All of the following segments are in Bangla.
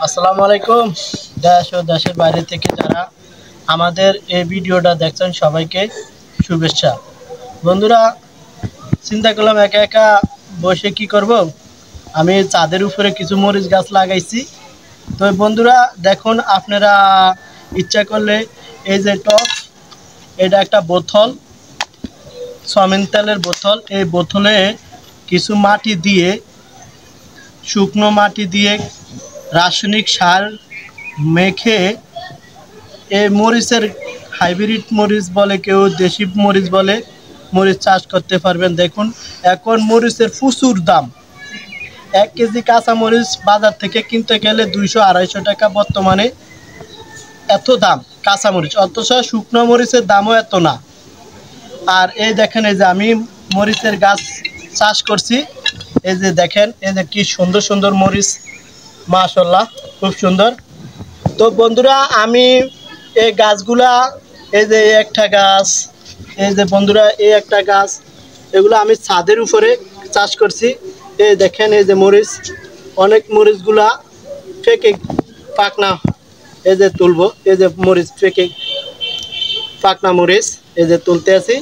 আসসালামু আলাইকুম। দেশ ও দেশের বাইরে থেকে যারা আমাদের এই ভিডিওটা দেখছেন সবাইকে শুভেচ্ছা। বন্ধুরা, চিন্তা করলাম একা একা বসে কি করব, আমি ছাদের উপরে কিছু মরিচ গাছ লাগাইছি। তো বন্ধুরা দেখুন, আপনারা ইচ্ছা করলে এই যে টপ, এটা একটা বোতল, সয়াবিন তেলের বোতল, এই বোতলে কিছু মাটি দিয়ে, শুকনো মাটি দিয়ে রাসায়নিক সার মেখে এই মরিচের হাইব্রিড মরিচ বলে, কেউ দেশি মরিচ বলে, মরিচ চাষ করতে পারবেন। দেখুন এখন মরিচের প্রচুর দাম। 1 কেজি কাঁচা মরিচ বাজার থেকে কিনতে গেলে 200-250 টাকা বর্তমানে, এত দাম কাঁচা মরিচ, অথচ শুকনো মরিচের দামও এত না। আর এই দেখেন, এই যে আমি মরিচের গাছ চাষ করছি, এই যে দেখেন, এই যে কি সুন্দর সুন্দর মরিচ, মাশাআল্লাহ খুব সুন্দর। তো বন্ধুরা, আমি এই গাছগুলা, এই যে একটা গাছ, এই যে বন্ধুরা এই একটা গাছ, এগুলো আমি ছাদের উপরে চাষ করছি। এই দেখেন, এই যে মরিচ, অনেক মরিচগুলা ফেকে পাকনা, এই যে তুলবো, এই যে মরিচ ফেকে পাকনা মরিচ, এই যে তুলতে আছি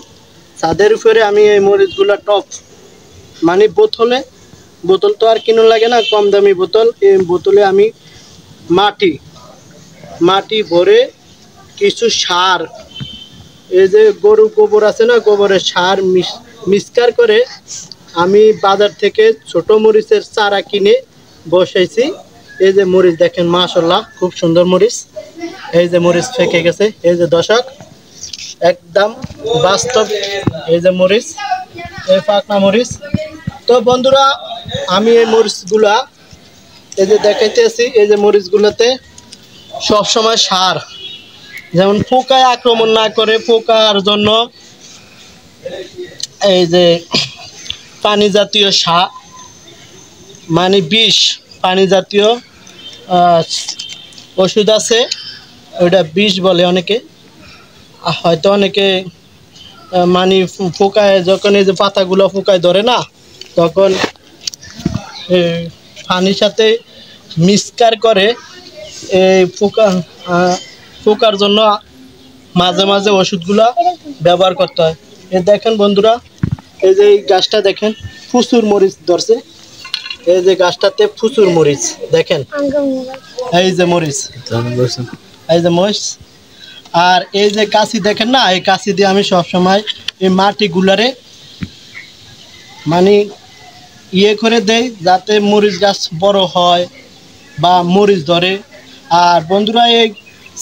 ছাদের উপরে। আমি এই মরিচগুলা টপ, মানে বোতলে, বোতল তো আর কিনো লাগে না, কম দামি বোতল, এই বোতলে আমি মাটি ভরে কিছু সার, এই যে গরু গোবর আছে না, গোবরের সার মিক্সচার করে আমি বাজার থেকে ছোট মরিচের চারা কিনে বসাইছি। এই যে মরিচ দেখেন, মাশাআল্লাহ খুব সুন্দর মরিচ। এই যে মরিচ ফেকে গেছে, এই যে দর্শক একদম বাস্তব, এই যে মরিচ, এই পাকনা মরিচ। তো বন্ধুরা, আমি এই মরিচগুলা এই যে দেখাইতেছি, এই যে মরিচগুলোতে সবসময় সার, যেমন পোকায় আক্রমণ না করে, পোকার জন্য এই যে পানি জাতীয় সার, মানে বিষ, পানি জাতীয় ওষুধ আছে, ওইটা বিষ বলে অনেকে, হয়তো অনেকে মানে পোকায় যখন এই যে পাতাগুলো পোকায় ধরে না, তখন পানির সাথে মিক্সচার করে এই পোকার জন্য মাঝে মাঝে ওষুধগুলা ব্যবহার করতে হয়। এই দেখেন বন্ধুরা, এই যে এই গাছটা দেখেন, প্রচুর মরিচ ধরছে, এই যে গাছটাতে প্রচুর মরিচ দেখেন, এই যে মরিচ, এই যে মরিচ। আর এই যে কাশি দেখেন না, এই কাশি দিয়ে আমি সবসময় এই মাটিগুলারে মানে ইয়ে করে দেই, যাতে মরিচ গাছ বড় হয় বা মরিচ ধরে। আর বন্ধুরা, এই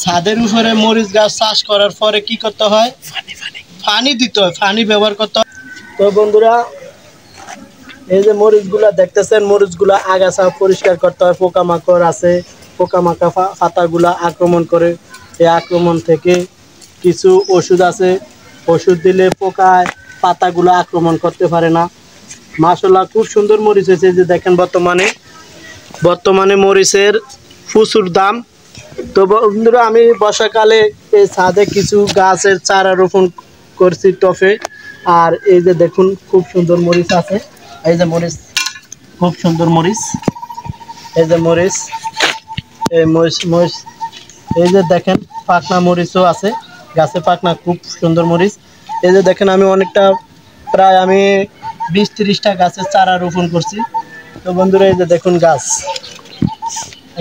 ছাদের উপরে মরিচ গাছ চাষ করার পরে কি করতে হয়, পানি দিতে হয়, পানি ব্যবহার করতে হয়। তো বন্ধুরা, এই যে মরিচগুলা দেখতেছেন, মরিচগুলা আগাছা পরিষ্কার করতে হয়, পোকামাকড় আছে, পোকামাকড় পাতাগুলা আক্রমণ করে, এই আক্রমণ থেকে কিছু ওষুধ আছে, ওষুধ দিলে পোকায় পাতাগুলো আক্রমণ করতে পারে না। মাশাআল্লাহ খুব সুন্দর মরিচ হয়েছে। যে দেখেন, বর্তমানে মরিচের প্রচুর দাম। তো বন্ধুরা, আমি বর্ষাকালে এই ছাদে কিছু গাছের চারা রোপণ করছি টফে। আর এই যে দেখুন, খুব সুন্দর মরিচ আছে, এই যে মরিচ, খুব সুন্দর মরিচ, এই যে মরিচ, এই মরিচ, এই যে দেখেন পাকনা মরিচও আছে গাছে, পাকনা খুব সুন্দর মরিচ। এই যে দেখেন, আমি অনেকটা, প্রায় আমি 20-30টা গাছের চারা রোপণ করছি। তো বন্ধুরা, এই যে দেখুন গাছ,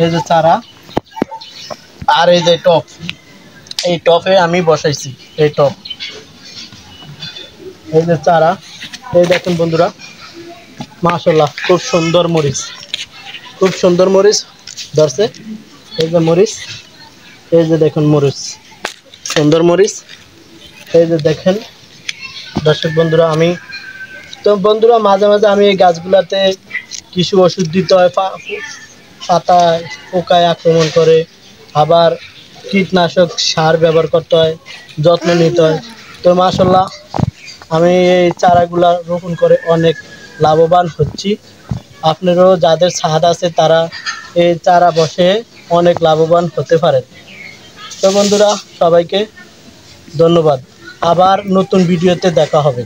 এই যে চারা, আর এই যে টপ, এই টপে আমি বসাইছি, এই টপ, এই যে চারা, এই দেখুন বন্ধুরা, মাশাআল্লাহ খুব সুন্দর মরিচ, খুব সুন্দর মরিচ ধরছে। এই যে মরিচ, এই যে দেখুন মরিচ, সুন্দর মরিচ, এই যে দেখেন দর্শক বন্ধুরা। আমি তো বন্ধুরা, মাঝে মাঝে আমি এই গাছগুলাতে কিছু ওষুধ দিতে হয়, পাতায় পোকায় আক্রমণ করে, আবার কীটনাশক সার ব্যবহার করতে হয়, যত্ন নিতে হয়। তো মাশাআল্লাহ, আমি এই চারাগুলা রোপণ করে অনেক লাভবান হচ্ছি। আপনারাও যাদের ছাদ আছে তারা এই চারা বসে অনেক লাভবান হতে পারেন। তো বন্ধুরা, সবাইকে ধন্যবাদ, আবার নতুন ভিডিওতে দেখা হবে।